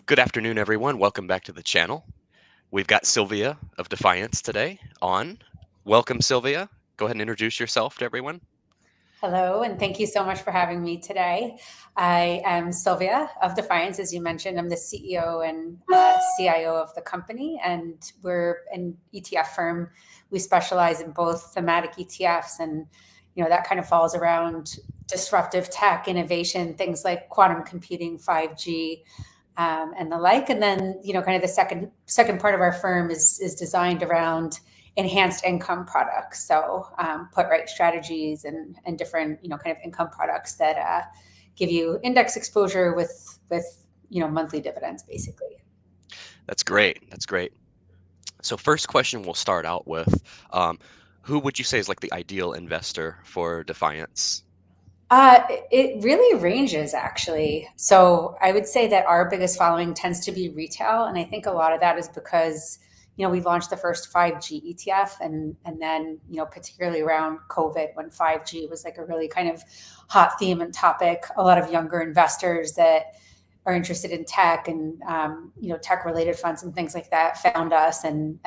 Good afternoon, everyone. Welcome back to the channel. We've got Sylvia of Defiance today on. Welcome, Sylvia. Go ahead and introduce yourself to everyone. Hello, and thank you so much for having me today. I am Sylvia of Defiance. As you mentioned, I'm the CEO and CIO of the company, and we're an ETF firm. We specialize in both thematic ETFs, and that kind of falls around disruptive tech, innovation, things like quantum computing, 5G, and the like. And then, kind of the second part of our firm is designed around enhanced income products. So put right strategies and different, kind of income products that give you index exposure with monthly dividends, basically. That's great. That's great. So first question we'll start out with, who would you say is like the ideal investor for Defiance? It really ranges, actually. So I would say that our biggest following tends to be retail. And I think a lot of that is because we launched the first 5G ETF, and then particularly around COVID, when 5G was like a really kind of hot theme and topic, a lot of younger investors that are interested in tech and tech related funds and things like that found us, and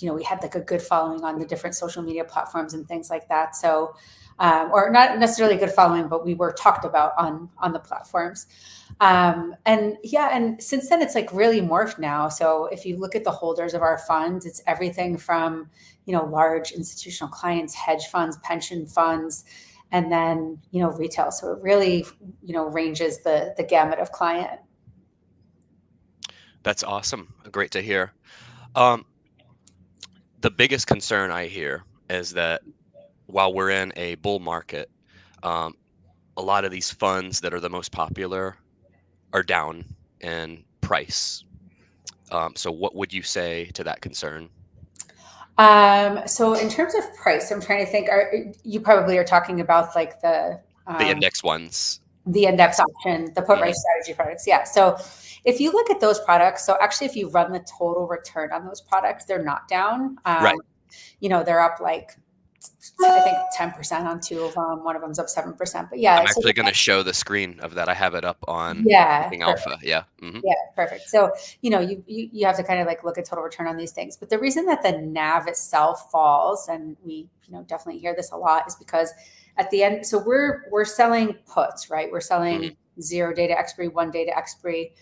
we had like a good following on the different social media platforms and things like that. So or not necessarily a good following, but we were talked about on the platforms. And since then it's like really morphed now. So if you look at the holders of our funds, it's everything from, large institutional clients, hedge funds, pension funds, and then, retail. So it really, ranges the gamut of client. That's awesome. Great to hear. The biggest concern I hear is that while we're in a bull market, a lot of these funds that are the most popular are down in price. So what would you say to that concern? So in terms of price, I'm trying to think, you probably are talking about like the index ones. The index option, the put right strategy products. Yeah. So if you look at those products, so actually if you run the total return on those products, they're not down. Right. They're up like, I think 10% on two of them. One of them's up 7%. But yeah, I'm actually going to show the screen of that. I have it up on Alpha. Yeah. Yeah, perfect. So, you have to kind of like look at total return on these things. But the reason that the NAV itself falls, and we, definitely hear this a lot, is because at the end, so we're selling puts, right? We're selling 0 day to expiry, 1 day to expiry.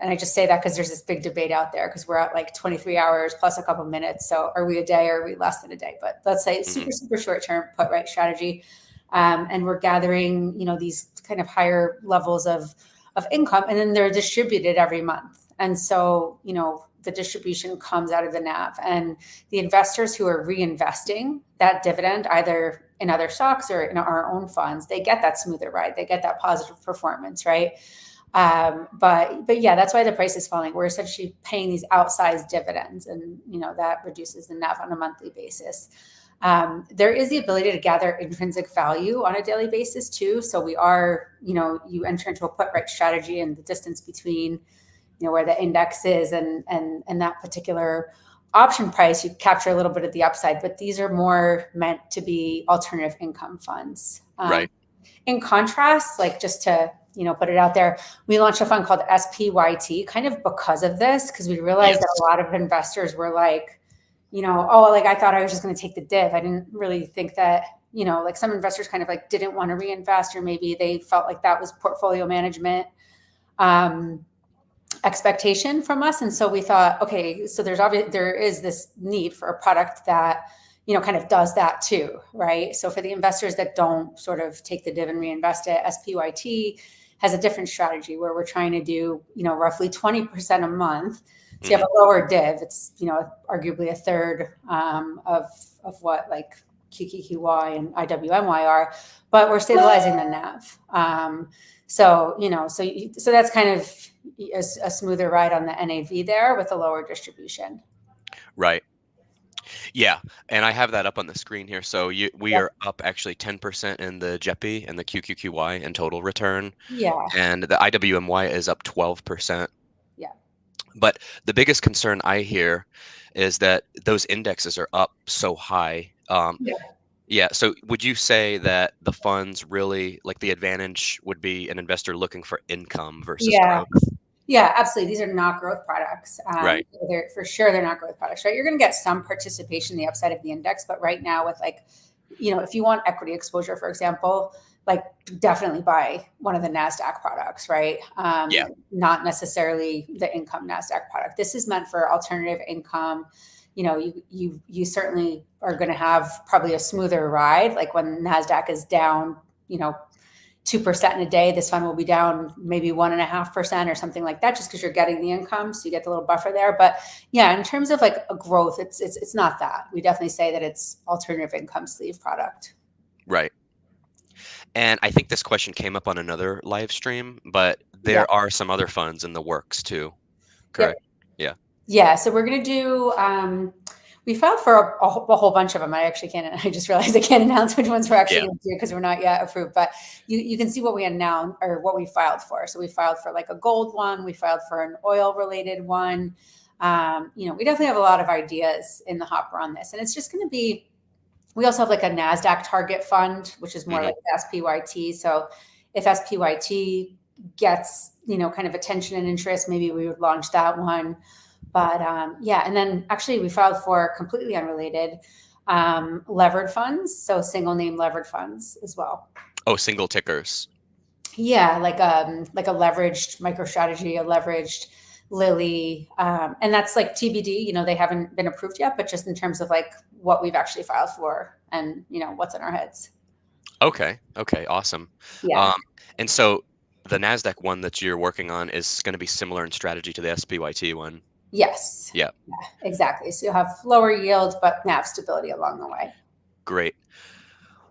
And I just say that because there's this big debate out there, because we're at like 23 hours plus a couple minutes. So are we a day or are we less than a day? But let's say super short term put right strategy. And we're gathering, these kind of higher levels of income, and then they're distributed every month. And so, the distribution comes out of the NAV, and the investors who are reinvesting that dividend, either in other stocks or in our own funds, they get that smoother ride. They get that positive performance, right? But yeah, that's why the price is falling. We're essentially paying these outsized dividends, and that reduces the NAV on a monthly basis. There is the ability to gather intrinsic value on a daily basis too. So we are, you enter into a put right strategy, and the distance between, where the index is and that particular option price, you capture a little bit of the upside. But these are more meant to be alternative income funds. Right. In contrast, like just to put it out there, we launched a fund called SPYT kind of because of this, because we realized that a lot of investors were like, like I thought I was just going to take the div. I didn't really think that, like some investors kind of like didn't want to reinvest, or maybe they felt like that was portfolio management expectation from us. And so we thought, okay, so there is this need for a product that, kind of does that too, right? So for the investors that don't sort of take the div and reinvest it, SPYT has a different strategy where we're trying to do, roughly 20% a month. So you have a lower div. It's, arguably a third of what like QQQY and IWMY are, but we're stabilizing the NAV. So that's kind of a smoother ride on the NAV there with a lower distribution. Right. Yeah, and I have that up on the screen here. So we are up actually 10% in the JEPY and the QQQY in total return. Yeah. And the IWMY is up 12%. Yeah. But the biggest concern I hear is that those indexes are up so high. Yeah. So would you say that the funds really, like the advantage would be an investor looking for income versus growth? Yeah, absolutely. These are not growth products. Right. They're for sure they're not growth products, right? You're going to get some participation in the upside of the index, but right now with like, if you want equity exposure, for example, like definitely buy one of the NASDAQ products, right? Yeah. Not necessarily the income NASDAQ product. This is meant for alternative income. You certainly are going to have probably a smoother ride. Like when NASDAQ is down, 2% in a day, this fund will be down maybe 1.5% or something like that, just because you're getting the income, so you get the little buffer there. But yeah, in terms of like a growth, it's not that. We definitely say that it's alternative income sleeve product. Right. And I think this question came up on another live stream, but Yeah. there are some other funds in the works too, Yep. correct? Yeah. Yeah. So we're gonna do. We filed for a whole bunch of them. I actually can't. I just realized I can't announce which ones we're actually Yeah. going to do because we're not yet approved. But you can see what we announced or what we filed for. So we filed for like a gold one. We filed for an oil related one. We definitely have a lot of ideas in the hopper on this, and it's just going to be. We also have like a NASDAQ target fund, which is more Hmm. like SPYT. So if SPYT gets, kind of attention and interest, maybe we would launch that one. But yeah, and then actually we filed for completely unrelated levered funds. So single name levered funds as well. Oh, single tickers. Yeah, like a leveraged MicroStrategy, a leveraged Lily, and that's like TBD. They haven't been approved yet, but just in terms of like what we've actually filed for and what's in our heads. Okay. Okay. Awesome. Yeah. Um, and so the NASDAQ one that you're working on is going to be similar in strategy to the SPYT one. Yes. Yeah. Yeah, exactly. So you'll have lower yield, but NAV stability along the way. Great.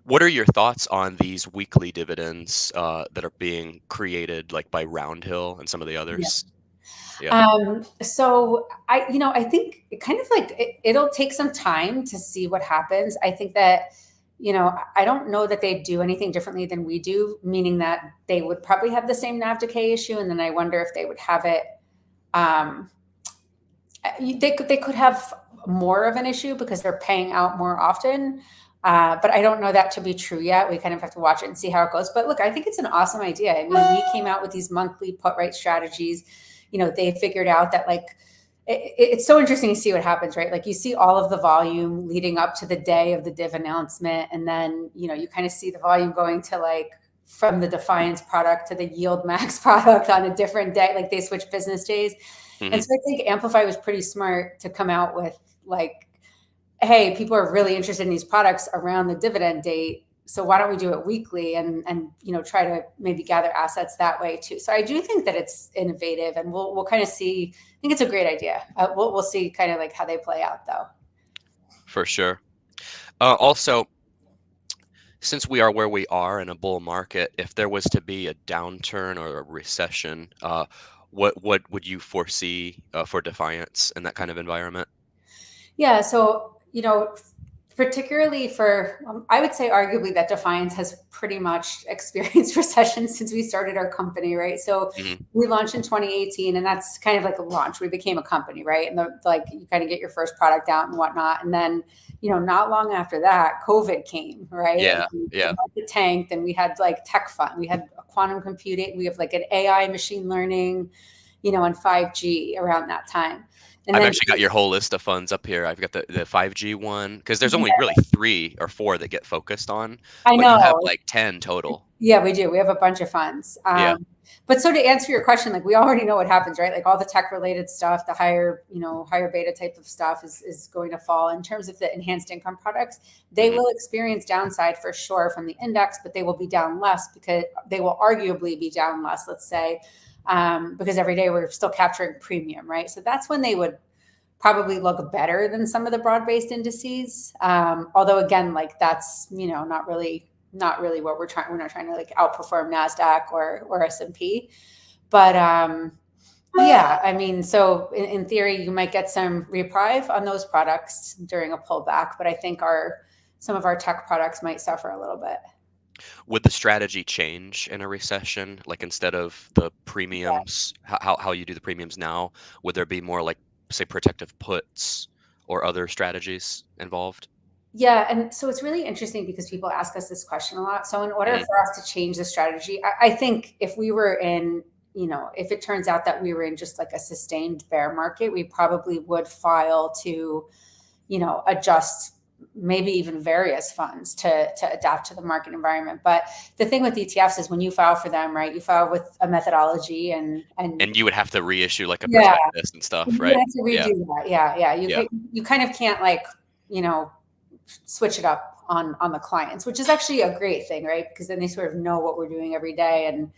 What are your thoughts on these weekly dividends that are being created like by Roundhill and some of the Yeah. others? Yeah. So I think it kind of like it'll take some time to see what happens. I think that, I don't know that they do anything differently than we do, meaning that they would probably have the same NAV decay issue. And then I wonder if they would have it, um, they could have more of an issue because they're paying out more often. But I don't know that to be true yet. We kind of have to watch it and see how it goes. But look, I think it's an awesome idea. I mean, we came out with these monthly put right strategies. They figured out that like it's so interesting to see what happens, right? Like you see all of the volume leading up to the day of the div announcement, and then you kind of see the volume going to like from the Defiance product to the Yield Max product on a different day. Like they switch business days. And Hmm. so I think Amplify was pretty smart to come out with like, hey, people are really interested in these products around the dividend date. So why don't we do it weekly and try to maybe gather assets that way too. So I do think that it's innovative, and we'll kind of see. I think it's a great idea. We'll see kind of like how they play out though. For sure. Also, since we are where we are in a bull market, if there was to be a downturn or a recession, what would you foresee for Defiance in that kind of environment? Yeah. So, particularly for, I would say arguably that Defiance has pretty much experienced recession since we started our company, right? So Hmm. we launched in 2018, and that's kind of like a launch. We became a company, right? And like you kind of get your first product out and whatnot. And then, not long after that, COVID came, right? Yeah. And the Yeah. market tanked, and we had like tech fund, we had quantum computing, we have like an AI machine learning, and 5G around that time. And I've then actually got your whole list of funds up here. I've got the 5G one because there's only yeah, really 3 or 4 that get focused on, I but you have know. like 10 total. Yeah, we do. We have a bunch of funds. Yeah. But so to answer your question, like we already know what happens, right? Like all the tech related stuff, the higher, higher beta type of stuff is going to fall. In terms of the enhanced income products, they Hmm. will experience downside for sure from the index, but they will be down less because they will arguably be down less, let's say, because every day we're still capturing premium, right? So that's when they would probably look better than some of the broad-based indices. Although again, like that's not really what we're trying. We're not trying to like outperform Nasdaq or S&P, but yeah, I mean, so in theory, you might get some reprieve on those products during a pullback, but I think some of our tech products might suffer a little bit. Would the strategy change in a recession? Like instead of the premiums, how you do the premiums now, would there be more like, say, protective puts or other strategies involved? Yeah, and so it's really interesting because people ask us this question a lot. So in order Hmm. for us to change the strategy, I think if we were in, if it turns out that we were in just like a sustained bear market, we probably would file to, adjust maybe even various funds to adapt to the market environment. But the thing with ETFs is when you file for them, right, you file with a methodology and you would have to reissue like a prospectus and stuff, right? You have to redo that. Yeah. You kind of can't like, switch it up on the clients, which is actually a great thing, right? Because then they sort of know what we're doing every day and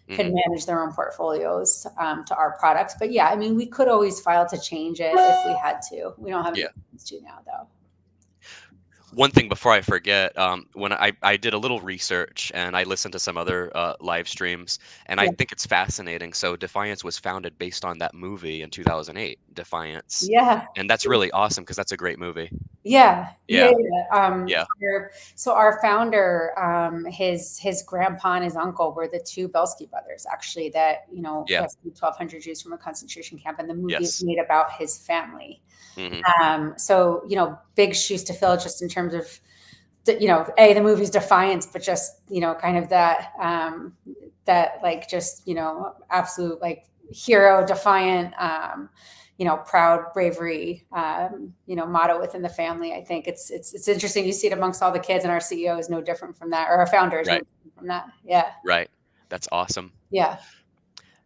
can manage their own portfolios to our products. But yeah, I mean, we could always file to change it if we had to. We don't have any plans to now, though. One thing before I forget, when I did a little research and I listened to some other live streams, and I think it's fascinating. So Defiance was founded based on that movie in 2008, Defiance. Yeah. And that's really awesome because that's a great movie. Yeah. Yeah. So our founder, his grandpa and his uncle were the two Belsky brothers, actually, that, rescued 1,200 Jews from a concentration camp. And the movie is made about his family. So, big shoes to fill just in terms of, the movie's Defiance, but just, kind of that, like, just, absolute like hero, defiant, proud bravery, motto within the family. I think it's interesting. You see it amongst all the kids, and our CEO is no different from that, or our founder is no different from that. Yeah. Right. That's awesome. Yeah.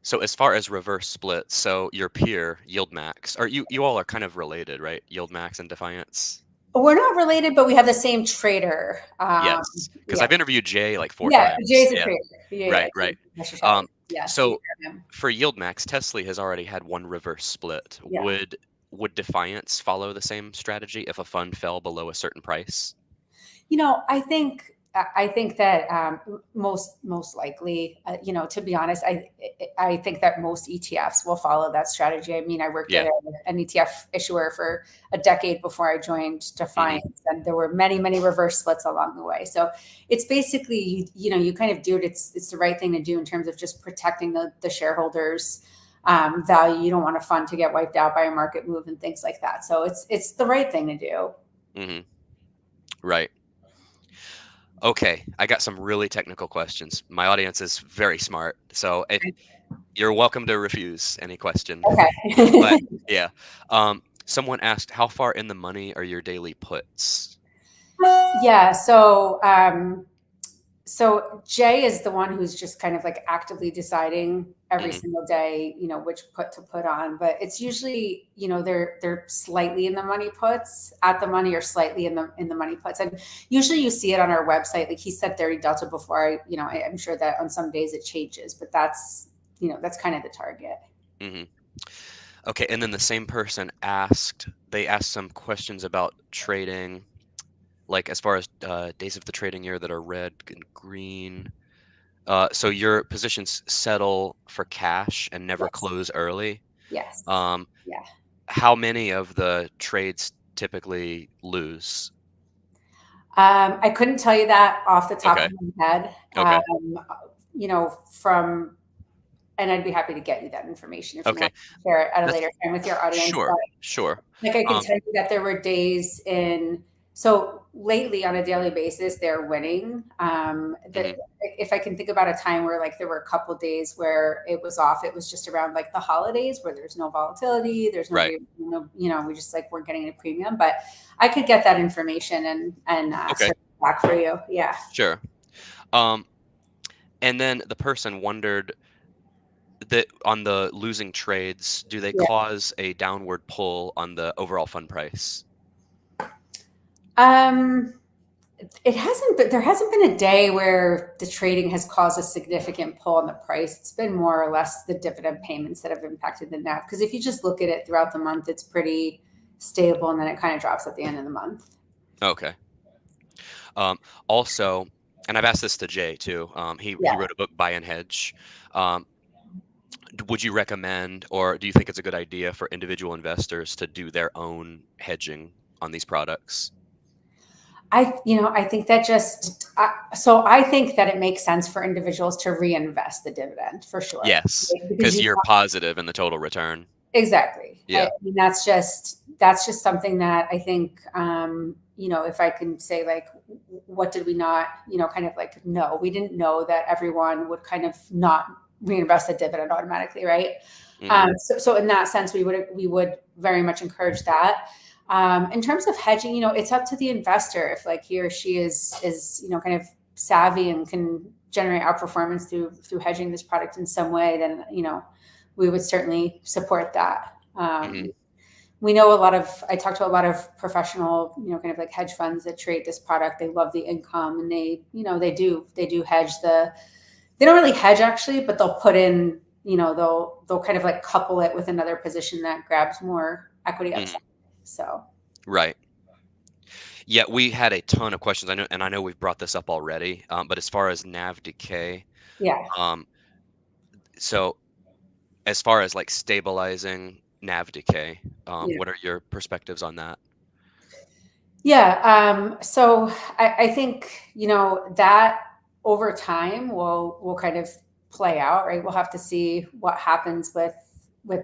So as far as reverse splits, so your peer, YieldMax, or you all are kind of related, right? YieldMax and Defiance. We're not related, but we have the same trader. Yes, because I've interviewed Jay like 4 times. Jay's a trader. Right. So for YieldMax, Tesla has already had one reverse split. Would Defiance follow the same strategy if a fund fell below a certain price? I think that most likely, to be honest, I think that most ETFs will follow that strategy. I mean, I worked at an ETF issuer for a decade before I joined Defiance, and there were many, many reverse splits along the way. So it's basically, you kind of do it. It's the right thing to do in terms of just protecting the shareholders' value. You don't want a fund to get wiped out by a market move and things like that. So it's the right thing to do. Right. Okay, I got some really technical questions. My audience is very smart, so you're welcome to refuse any question. Okay. But yeah, someone asked, how far in the money are your daily puts? Yeah, so Jay is the one who's just kind of like actively deciding every single day, which put to put on. But it's usually, they're slightly in the money puts, at the money, or slightly in the money puts. And usually you see it on our website. Like he said 30 delta before. I'm sure that on some days it changes, but that's kind of the target. Okay, and then the same person asked some questions about trading, like as far as days of the trading year that are red and green. So your positions settle for cash and never close early. Yes. How many of the trades typically lose? I couldn't tell you that off the top of my head. Okay. And I'd be happy to get you that information if you want to share it at a later time with your audience. Sure. Like I can tell you that there were days so lately on a daily basis, they're winning. If I can think about a time where like there were a couple of days where it was off, it was just around like the holidays where there's no volatility, there's we just like weren't getting a premium. But I could get that information and circle back for you. Yeah. Sure. And then the person wondered that on the losing trades, do they cause a downward pull on the overall fund price? It hasn't, but there hasn't been a day where the trading has caused a significant pull on the price. It's been more or less the dividend payments that have impacted the NAV. Because if you just look at it throughout the month, it's pretty stable, and then it kind of drops at the end of the month. Okay. Also, and I've asked this to Jay too. He wrote a book, Buy and Hedge. Would you recommend, or do you think it's a good idea for individual investors to do their own hedging on these products? I think that I think that it makes sense for individuals to reinvest the dividend for sure. Yes, because you're positive in the total return. Exactly. Yeah. I mean, that's just something that I think, if I can say like, what did we not, kind of like, no, we didn't know that everyone would kind of not reinvest the dividend automatically, right? Mm-hmm. So in that sense, we would very much encourage that. In terms of hedging, you know, it's up to the investor if like he or she is you know, kind of savvy and can generate outperformance through hedging this product in some way, then, you know, we would certainly support that. Mm-hmm. We know I talk to a lot of professional, you know, kind of like hedge funds that trade this product. They love the income, and they, you know, they do hedge they don't really hedge actually, but they'll put in, you know, they'll kind of like couple it with another position that grabs more equity upside. Mm-hmm. So. Right. Yeah, we had a ton of questions. I know we've brought this up already, but as far as NAV decay, Yeah. um, so as far as like stabilizing NAV decay, Yeah. what are your perspectives on that? Yeah. So I think, you know, that over time will kind of play out, right? We'll have to see what happens with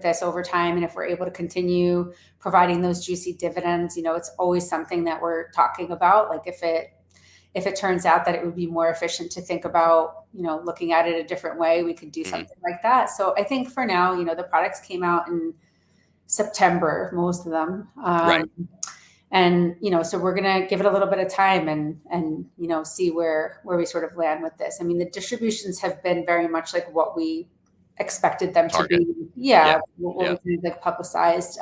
this over time, and if we're able to continue providing those juicy dividends. You know, it's always something that we're talking about. Like if it turns out that it would be more efficient to think about, you know, looking at it a different way, we could do Mm-hmm. something like that. So I think for now, you know, the products came out in September, most of them. Right. And, you know, so we're going to give it a little bit of time and, you know, see where we sort of land with this. I mean, the distributions have been very much like what we expected them Target. to be. Yeah. Yeah. We kind of like publicized.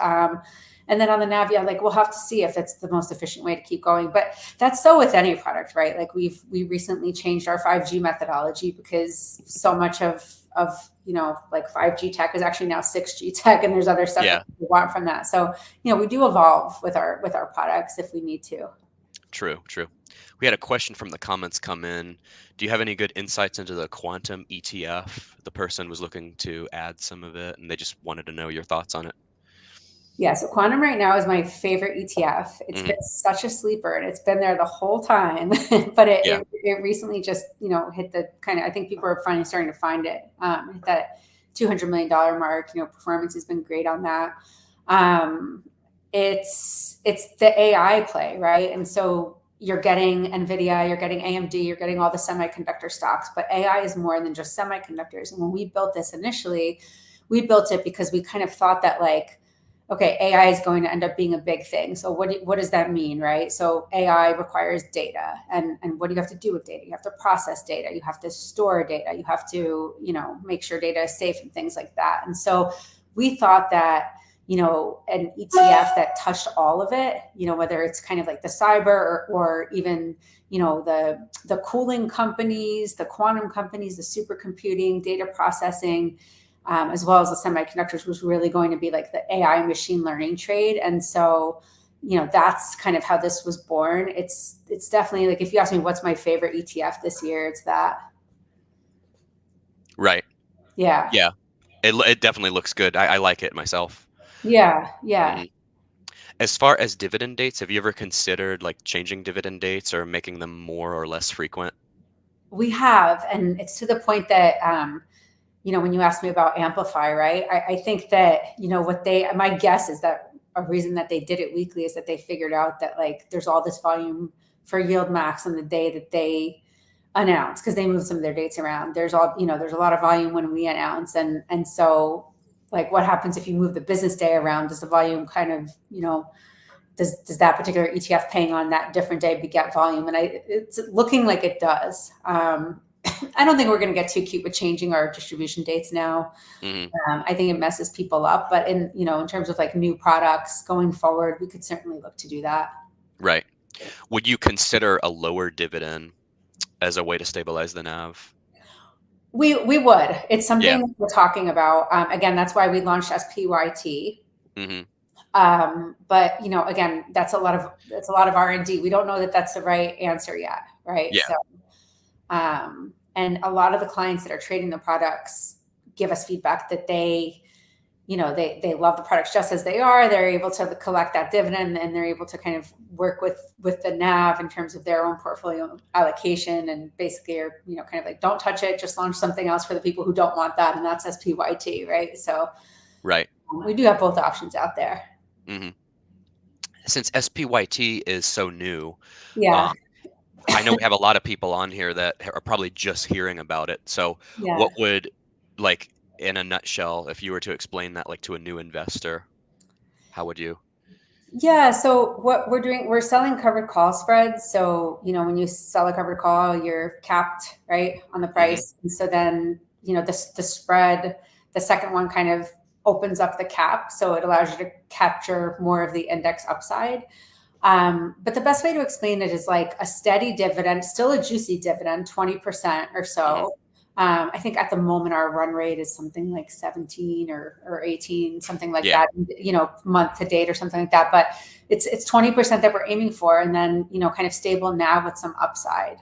And then on the NAV, like we'll have to see if it's the most efficient way to keep going. But that's so with any product, right? Like we recently changed our 5G methodology because so much of you know, like 5G tech is actually now 6G tech, and there's other stuff Yeah. that we want from that. So, you know, we do evolve with our products if we need to. True. We had a question from the comments come in. Do you have any good insights into the quantum ETF? The person was looking to add some of it, and they just wanted to know your thoughts on it. Yeah, so quantum right now is my favorite ETF. It's Mm-hmm. been such a sleeper, and it's been there the whole time. But Yeah. it recently just, you know, hit the kind of, I think people are finally starting to find it. Hit that $200 million mark. You know, performance has been great on that. It's the AI play, right? And so you're getting NVIDIA, you're getting AMD, you're getting all the semiconductor stocks, but AI is more than just semiconductors. And when we built this initially, we built it because we kind of thought that like, okay, AI is going to end up being a big thing. So what does that mean, right? So AI requires data, and what do you have to do with data? You have to process data, you have to store data, you have to, you know, make sure data is safe and things like that. And so we thought that, you know, an ETF that touched all of it, you know, whether it's kind of like the cyber or even, you know, the cooling companies, the quantum companies, the supercomputing, data processing, as well as the semiconductors, was really going to be like the AI machine learning trade. And so, you know, that's kind of how this was born. It's definitely like, if you ask me what's my favorite ETF this year, it's that. Right. Yeah. Yeah. It definitely looks good. I like it myself. Yeah. Mhm. As far as dividend dates, have you ever considered like changing dividend dates or making them more or less frequent? We have, and it's to the point that, you know, when you asked me about Amplify, right? I think that, you know, my guess is that a reason that they did it weekly is that they figured out that like there's all this volume for Yield Max on the day that they announce, because they moved some of their dates around. There's a lot of volume when we announce, and so like what happens if you move the business day around? Does the volume kind of, you know, does that particular ETF paying on that different day beget volume? And it's looking like it does. I don't think we're going to get too cute with changing our distribution dates now. Hmm. I think it messes people up, but in terms of like new products going forward, we could certainly look to do that. Right. Would you consider a lower dividend as a way to stabilize the NAV? We would. It's Yeah. something we're talking about. Again, that's why we launched SPYT. Hmm. But you know, again, that's a lot of R&D. We don't know that that's the right answer yet, right? Yeah. So, and a lot of the clients that are trading the products give us feedback that they love the products just as they are. They're able to collect that dividend, and they're able to kind of work with the NAV in terms of their own portfolio allocation, and basically are, you know, kind of like, don't touch it, just launch something else for the people who don't want that, and that's SPYT, right? So Right. we do have both options out there. Hmm. Since SPYT is so new, Yeah. um, I know we have a lot of people on here that are probably just hearing about it. So Yeah. what would like in a nutshell, if you were to explain that like to a new investor, how would you? Yeah. So what we're doing, we're selling covered call spreads. So, when you sell a covered call, you're capped, right, on the price. And so then, the spread, the second one kind of opens up the cap. So it allows you to capture more of the index upside. But the best way to explain it is like a steady dividend, still a juicy dividend, 20% or so. I think at the moment our run rate is something like 17 or 18, something like that, month to date or something like that. But it's 20% that we're aiming for, and then kind of stable NAV with some upside.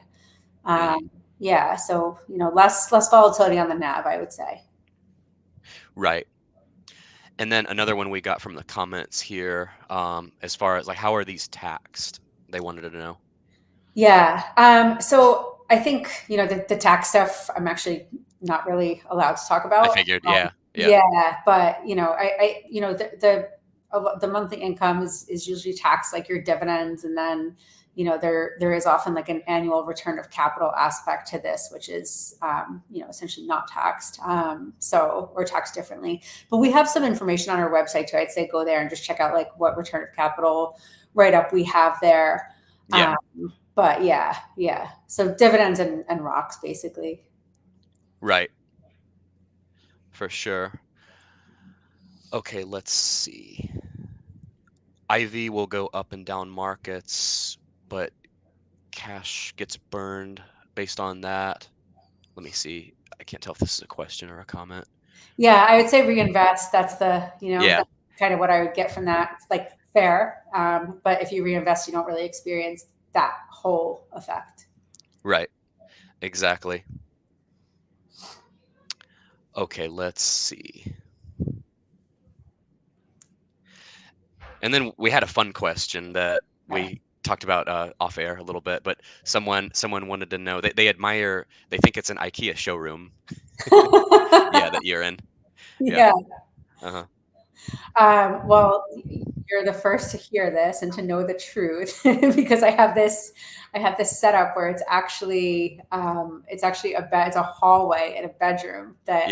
Yeah, so less volatility on the NAV, I would say. Right. And then another one we got from the comments here, as far as like how are these taxed? They wanted to know. Yeah. So I think, the tax stuff I'm actually not really allowed to talk about. I figured, yeah. Yeah, but the monthly income is usually taxed like your dividends, and then there is often like an annual return of capital aspect to this, which is essentially not taxed. So we're taxed differently. But we have some information on our website too. I'd say go there and just check out like what return of capital write up we have there. Yeah. But yeah. So dividends and rocks basically. Right. For sure. Okay, let's see. IV will go up and down markets, but cash gets burned based on that. Let me see. I can't tell if this is a question or a comment. Yeah, I would say reinvest. That's that's kind of what I would get from that. It's like fair. But if you reinvest, you don't really experience that whole effect. Right. Exactly. Okay, let's see. And then we had a fun question that we talked about off air a little bit, but someone wanted to know that they think it's an Ikea showroom. Yeah, that you're in. Yeah. Uh-huh. Well, you're the first to hear this and to know the truth because I have this setup where it's actually it's a hallway in a bedroom that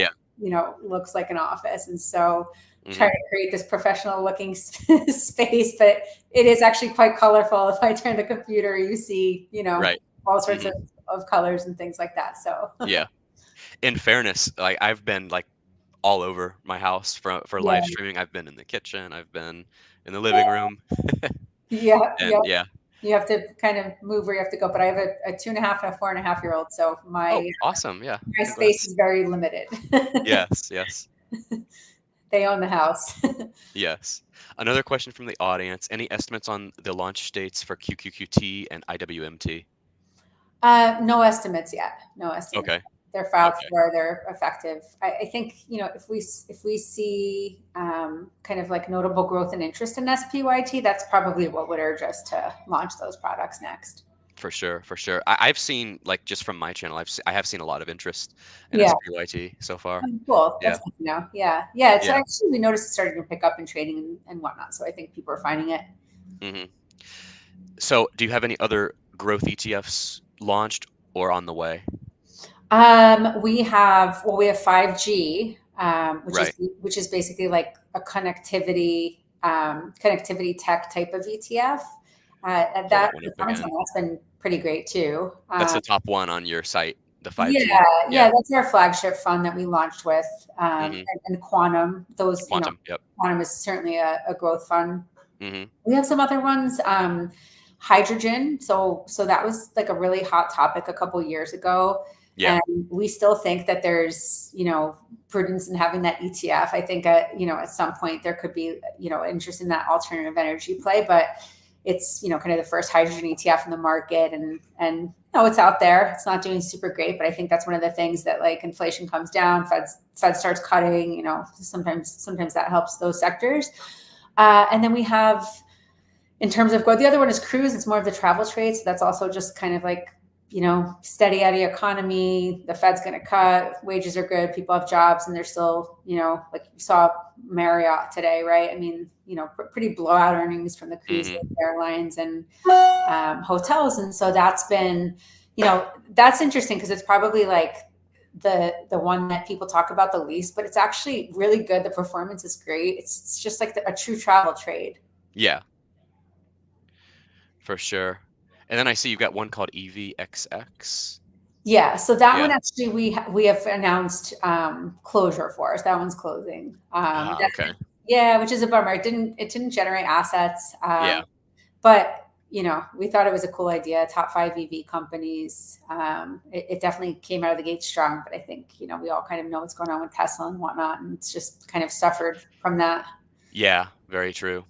looks like an office, and so trying to create this professional looking space, but it is actually quite colorful. If I turn the computer, you see all sorts of colors and things like that. So yeah, in fairness, like I've been like all over my house for live streaming. I've been in the kitchen. I've been in the living room. And you have to kind of move where you have to go. But I have a 2.5 and a 4.5-year-old, so my awesome, yeah, my space is very limited. Yes. They own the house. Yes. Another question from the audience: any estimates on the launch dates for QQQT and IWMT? No estimates yet. No estimates. Okay. They're filed for. They're effective. I think if we see kind of like notable growth and interest in SPYT, that's probably what would urge us to launch those products next. For sure. I've seen, like, just from my channel, I have seen a lot of interest in SPYT so far. Cool. That's good to know. Yeah. It's actually, we noticed it starting to pick up in trading and whatnot. So I think people are finding it. So do you have any other growth ETFs launched or on the way? We have 5G, which is basically like a connectivity tech type of ETF. That's been pretty great too. That's the top one on your site, the 5G. Yeah, that's our flagship fund that we launched with, and Quantum. Quantum is certainly a growth fund. We have some other ones. Hydrogen. So that was like a really hot topic a couple years ago. Yeah. And we still think that there's, prudence in having that ETF. I think at some point there could be, interest in that alternative energy play, but it's, kind of the first hydrogen ETF in the market, and it's out there. It's not doing super great, but I think that's one of the things that, like, inflation comes down, Fed starts cutting, sometimes that helps those sectors. And then we have, in terms of growth, the other one is cruise. It's more of the travel trade. So that's also just kind of like, steady Eddie economy. The Fed's going to cut. Wages are good. People have jobs, and they're still, like you saw Marriott today, right? I mean, pretty blowout earnings from the cruise airlines and hotels. And so that's been, that's interesting because it's probably like the one that people talk about the least, but it's actually really good. The performance is great. It's just like a true travel trade. Yeah, for sure. And then I see you've got one called EVXX. Yeah, so that one Yeah. actually we have announced closure for us. That one's closing. Okay. Yeah, which is a bummer. It didn't generate assets. Yeah. But we thought it was a cool idea. Top 5 EV companies. It definitely came out of the gate strong, but I think we all kind of know what's going on with Tesla and whatnot, and it's just kind of suffered from that. Yeah, very true.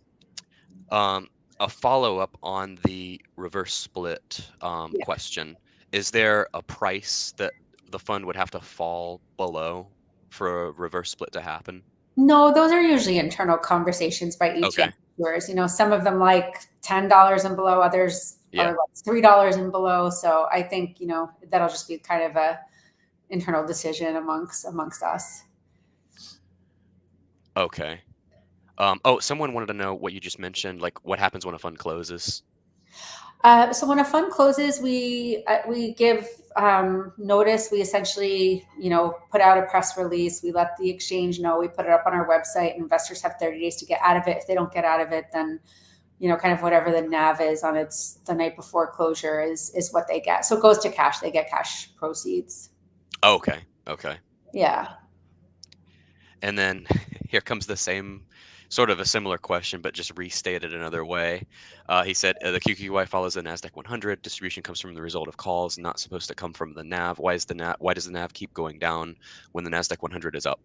A follow-up on the reverse split Yeah. question. Is there a price that the fund would have to fall below for a reverse split to happen? No, those are usually internal conversations by Okay. ETF viewers. Some of them like $10 and below, others Yeah. are like $3 and below. So I think that'll just be kind of a internal decision amongst us. Okay. Someone wanted to know what you just mentioned, like what happens when a fund closes. So when a fund closes, we give notice. We essentially, put out a press release. We let the exchange know. We put it up on our website. Investors have 30 days to get out of it. If they don't get out of it, then kind of whatever the NAV is on the night before closure is what they get. So it goes to cash. They get cash proceeds. Okay. Okay. Yeah. And then here comes the same sort of a similar question, but just restated another way. He said the QQQY follows the Nasdaq 100. Distribution comes from the result of calls, not supposed to come from the NAV. Why does the NAV keep going down when the Nasdaq 100 is up?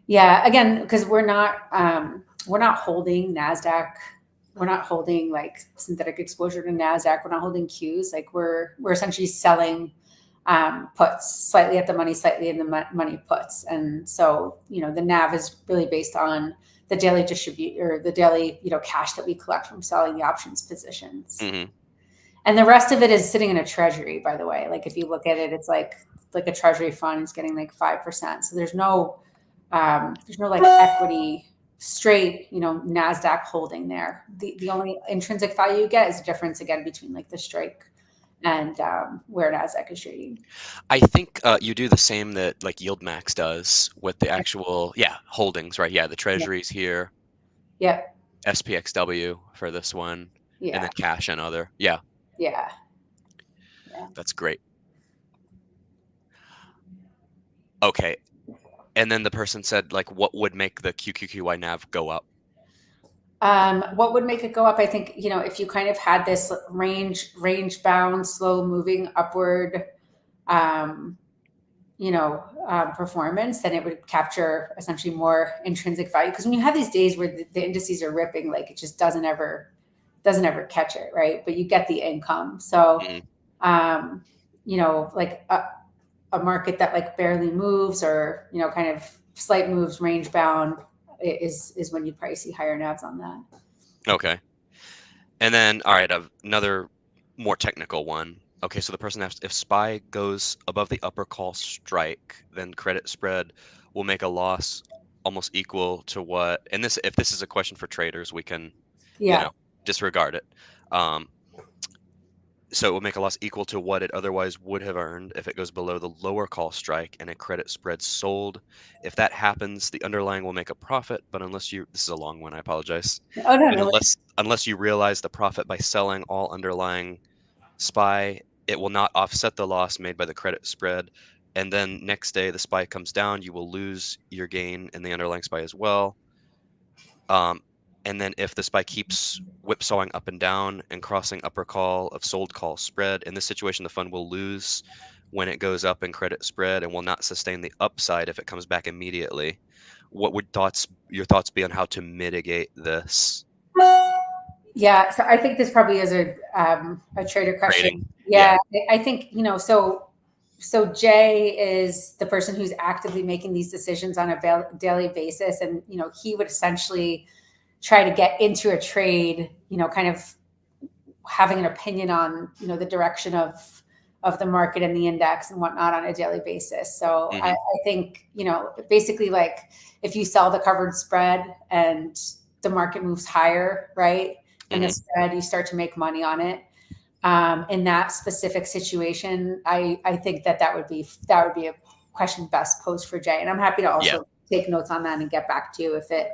Yeah. Again, because we're not holding Nasdaq. We're not holding like synthetic exposure to Nasdaq. We're not holding Qs. Like we're essentially selling puts, slightly at the money, slightly in the money puts. And so, the NAV is really based on the daily the daily, cash that we collect from selling the options positions. Mm-hmm. And the rest of it is sitting in a treasury, by the way. Like if you look at it, it's like a treasury fund is getting like 5%. So there's no like equity straight, NASDAQ holding there. The only intrinsic value you get is the difference again between like the strike and where NASDAQ is trading. I think you do the same that like YieldMax does with the actual holdings, right? Yeah, the treasuries here. Yep. SPXW for this one, and Yeah. then cash and other. Yeah, Yeah. that's great. Okay, and then the person said, like, what would make the QQQY NAV go up? What would make it go up? I think, if you kind of had this range bound, slow moving upward, performance, then it would capture essentially more intrinsic value. Because when you have these days where the indices are ripping, like it just doesn't ever catch it, right? But you get the income. So, like a market that like barely moves or kind of slight moves, range bound, is when you probably see higher NAVs on that. Okay. And then, all right, another more technical one. Okay, so the person asked, if SPY goes above the upper call strike, then credit spread will make a loss almost equal to what, and if this is a question for traders, we can, disregard it. So it will make a loss equal to what it otherwise would have earned if it goes below the lower call strike and a credit spread sold. If that happens, the underlying will make a profit, but this is a long one, I apologize. Oh, no, And no. unless you realize the profit by selling all underlying SPY, it will not offset the loss made by the credit spread. And then next day the SPY comes down, you will lose your gain in the underlying SPY as well. And then if the SPY keeps whipsawing up and down and crossing upper call of sold call spread, in this situation, the fund will lose when it goes up in credit spread and will not sustain the upside if it comes back immediately. What would your thoughts be on how to mitigate this? Yeah, so I think this probably is a trader question. Trading. Yeah, I think so Jay is the person who's actively making these decisions on a daily basis, and he would essentially try to get into a trade, kind of having an opinion on the direction of the market and the index and whatnot on a daily basis. So I think basically like if you sell the covered spread and the market moves higher, right? And the spread, you start to make money on it. In that specific situation, I think that would be question best posed for Jay. And I'm happy to also take notes on that and get back to you if it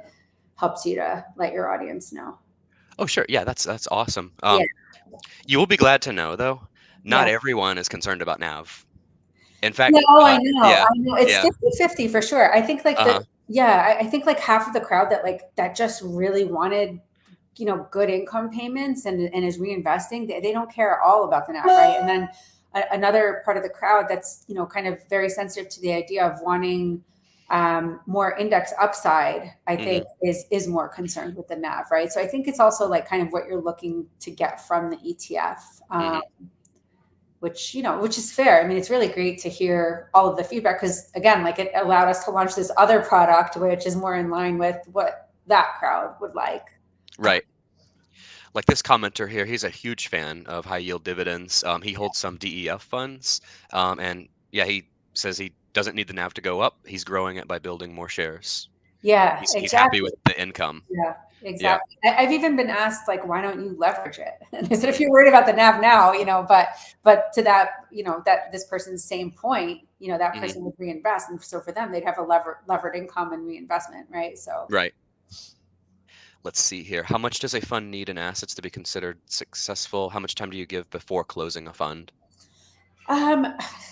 helps you to let your audience know. Oh, sure. Yeah, that's awesome. Yeah. You will be glad to know, though, not Yeah. everyone is concerned about NAV. In fact, No, I know. yeah, I know. It's yeah, 50-50 for sure. I think like uh-huh, I think like half of the crowd that just really wanted, good income payments and is reinvesting, they don't care at all about the NAV, right? And then another part of the crowd that's, kind of very sensitive to the idea of wanting more index upside, I think is more concerned with the NAV, right? So I think it's also like kind of what you're looking to get from the ETF. Which is fair. I mean, it's really great to hear all of the feedback because, again, like it allowed us to launch this other product, which is more in line with what that crowd would like. right. Like this commenter here, he's a huge fan of high yield dividends. He holds some DEF funds, and yeah, he says he doesn't need the NAV to go up. He's growing it by building more shares. Yeah, He's happy exactly. with the income. Yeah, Yeah. exactly. I've even been asked, like, why don't you leverage it? And I said, if you're worried about the NAV now, but to that, that this person's same point, that person would reinvest. And so for them, they'd have a levered income and reinvestment, right? So Right. Let's see here. How much does a fund need in assets to be considered successful? How much time do you give before closing a fund?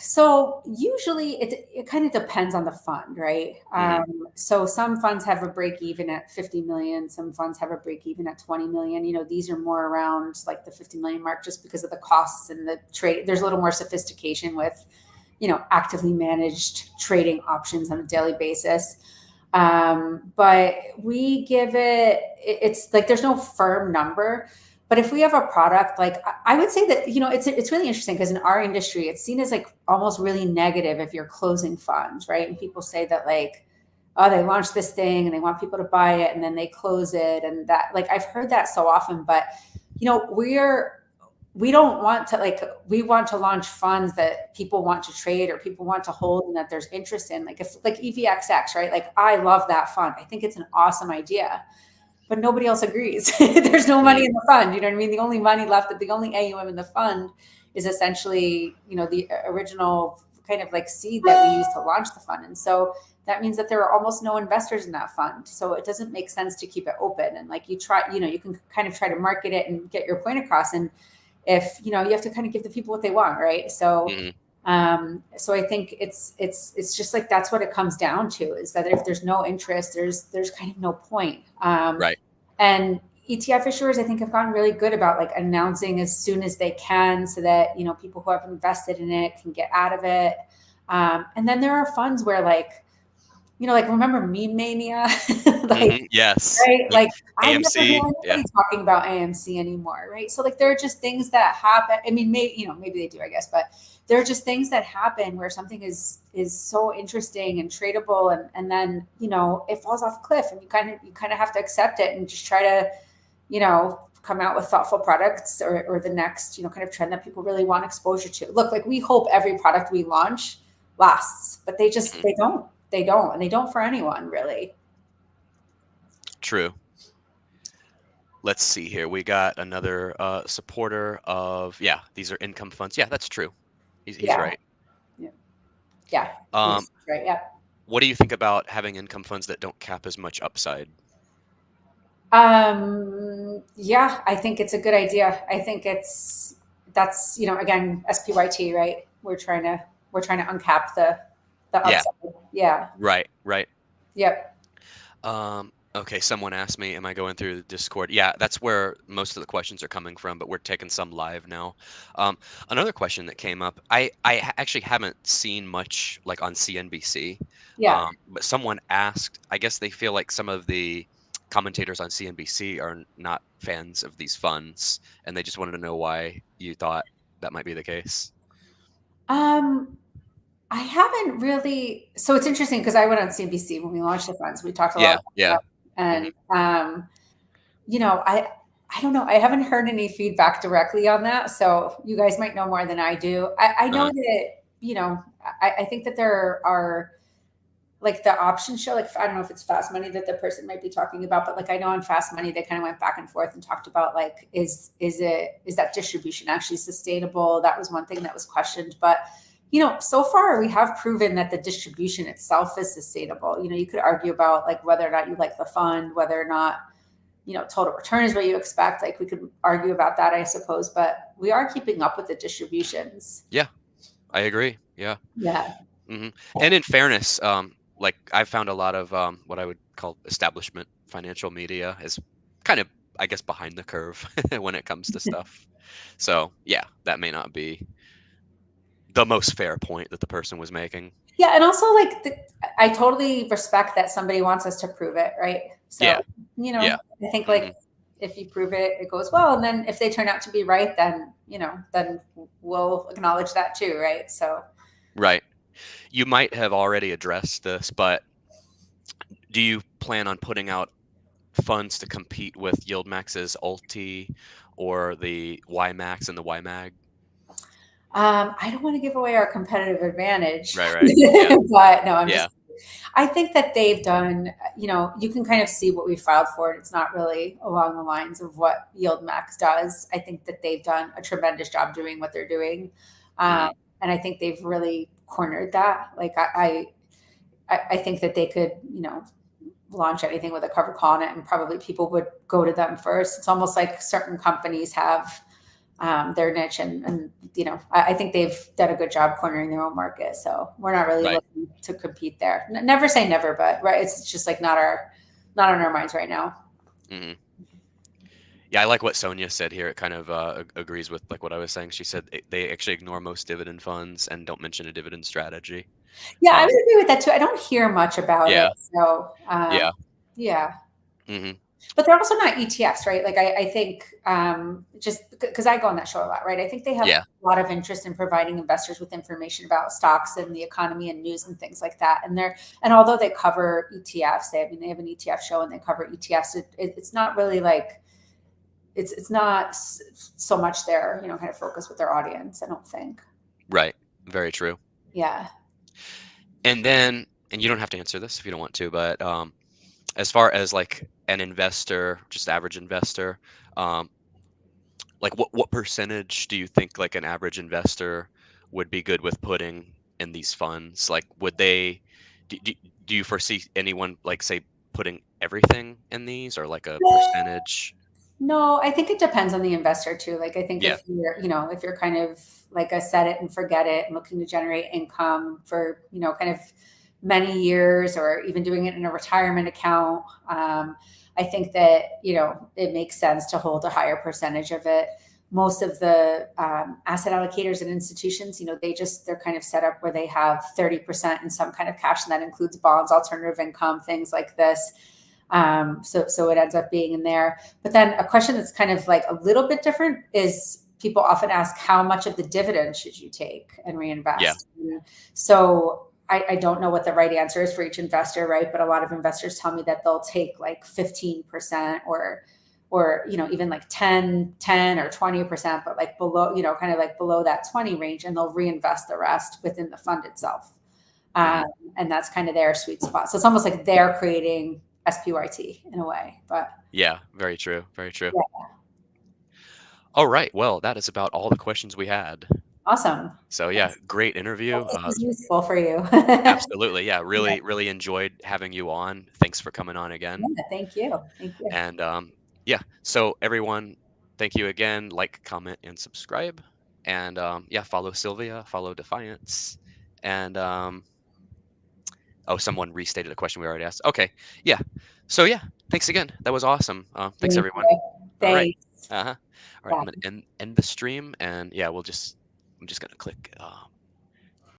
So usually it kind of depends on the fund, right? So some funds have a break even at 50 million. Some funds have a break even at 20 million. These are more around like the 50 million mark just because of the costs and the trade. There's a little more sophistication with, actively managed trading options on a daily basis. But we give it's like, there's no firm number. But if we have a product, like I would say that, it's really interesting because in our industry, it's seen as like almost really negative if you're closing funds, right? And people say that like, oh, they launched this thing and they want people to buy it and then they close it. And that, like, I've heard that so often, but, we don't want to, like, we want to launch funds that people want to trade or people want to hold and that there's interest in. Like if like EVXX, right? Like I love that fund. I think it's an awesome idea. But nobody else agrees. There's no money in the fund. You know what I mean? The only money left, the only AUM in the fund is essentially, the original kind of like seed that we use to launch the fund. And so that means that there are almost no investors in that fund. So it doesn't make sense to keep it open. And like you try, you can kind of try to market it and get your point across. And if, you have to kind of give the people what they want, right? So so I think it's just like, that's what it comes down to, is that if there's no interest, there's kind of no point. Right. And ETF issuers, I think, have gotten really good about like announcing as soon as they can so that, people who have invested in it can get out of it. And then there are funds where like, like remember Meme Mania? Like, yes. right? Like I never AMC. hear anybody talking about AMC anymore, right? So like there are just things that happen. I mean, maybe they do, I guess, but there are just things that happen where something is so interesting and tradable, and then it falls off a cliff, and you kind of have to accept it and just try to come out with thoughtful products or the next kind of trend that people really want exposure to. Look, like we hope every product we launch lasts, but they just they don't, and they don't for anyone really. True. Let's see here. We got another supporter of, these are income funds. Yeah, that's true. He's right. Yeah. He's right. Yeah. What do you think about having income funds that don't cap as much upside? Yeah, I think it's a good idea. I think that's again, SPYT, right? We're trying to uncap the upside. Yeah. Right. Yep. Okay, someone asked me, am I going through the Discord? Yeah, that's where most of the questions are coming from, but we're taking some live now. Another question that came up, I actually haven't seen much like on CNBC. Yeah. But someone asked, I guess they feel like some of the commentators on CNBC are not fans of these funds, and they just wanted to know why you thought that might be the case. I haven't really. So it's interesting because I went on CNBC when we launched the funds. We talked a lot about and I don't know. I haven't heard any feedback directly on that. So you guys might know more than I do. I know that, I think that there are like the option show, like, I don't know if it's Fast Money that the person might be talking about, but like, I know on Fast Money, they kind of went back and forth and talked about like, is that distribution actually sustainable? That was one thing that was questioned, but So far we have proven that the distribution itself is sustainable. You could argue about like whether or not you like the fund, whether or not, total return is what you expect. Like we could argue about that, I suppose, but we are keeping up with the distributions. Yeah, I agree. Yeah. Yeah. And in fairness, like I've found a lot of what I would call establishment financial media is kind of, I guess, behind the curve when it comes to stuff. So yeah, that may not be the most fair point that the person was making. Yeah, and also like I totally respect that somebody wants us to prove it, right? So Yeah. Yeah. I think like if you prove it, it goes well, and then if they turn out to be right, then then we'll acknowledge that too, right? So Right. You might have already addressed this, but do you plan on putting out funds to compete with YieldMax's Ulti or the YMax and the YMag? I don't want to give away our competitive advantage, Right. Yeah. but no, I'm Yeah. just. I think that they've done. You can kind of see what we filed for, and it's not really along the lines of what YieldMax does. I think that they've done a tremendous job doing what they're doing, and I think they've really cornered that. Like I think that they could, launch anything with a covered call on it, and probably people would go to them first. It's almost like certain companies have their niche, and I think they've done a good job cornering their own market. So we're not really looking to compete there. Never say never, but right, it's just like not on our minds right now. Yeah, I like what Sonia said here. It kind of agrees with like what I was saying. She said they actually ignore most dividend funds and don't mention a dividend strategy. Yeah, I would agree with that too. I don't hear much about it. So yeah. But they're also not ETFs, right? Like I think just because I go on that show a lot, right? I think they have a lot of interest in providing investors with information about stocks and the economy and news and things like that. And although they cover ETFs, they have an ETF show and they cover ETFs. It's not really like it's not so much their kind of focus with their audience, I don't think. Right. Very true. Yeah. And then, and you don't have to answer this if you don't want to, but as far as like an investor, just average investor, like what percentage do you think like an average investor would be good with putting in these funds? Like would they do you foresee anyone like say putting everything in these or like a percentage? No, I think it depends on the investor too. Like I think if you're kind of like a set it and forget it and looking to generate income for, kind of many years or even doing it in a retirement account, I think that, it makes sense to hold a higher percentage of it. Most of the asset allocators and institutions, they're kind of set up where they have 30% in some kind of cash, and that includes bonds, alternative income, things like this. So it ends up being in there. But then a question that's kind of like a little bit different is people often ask, how much of the dividend should you take and reinvest? Yeah. So I don't know what the right answer is for each investor, right? But a lot of investors tell me that they'll take like 15% or even like 10 or 20%, but like below, kind of like below that 20 range, and they'll reinvest the rest within the fund itself. And that's kind of their sweet spot. So it's almost like they're creating SPYT in a way, but yeah, very true. Very true. Yeah. All right. Well, that is about all the questions we had. Awesome. So yeah, great interview. This was useful for you. Absolutely. Yeah. Really enjoyed having you on. Thanks for coming on again. Yeah, thank you. And yeah, so everyone, thank you again. Like, comment, and subscribe. And yeah, follow Sylvia, follow Defiance. And oh, someone restated a question we already asked. Okay. Yeah. So yeah, thanks again. That was awesome. Thanks everyone. Thanks. All right. All right. I'm gonna end the stream, and yeah, I'm just gonna click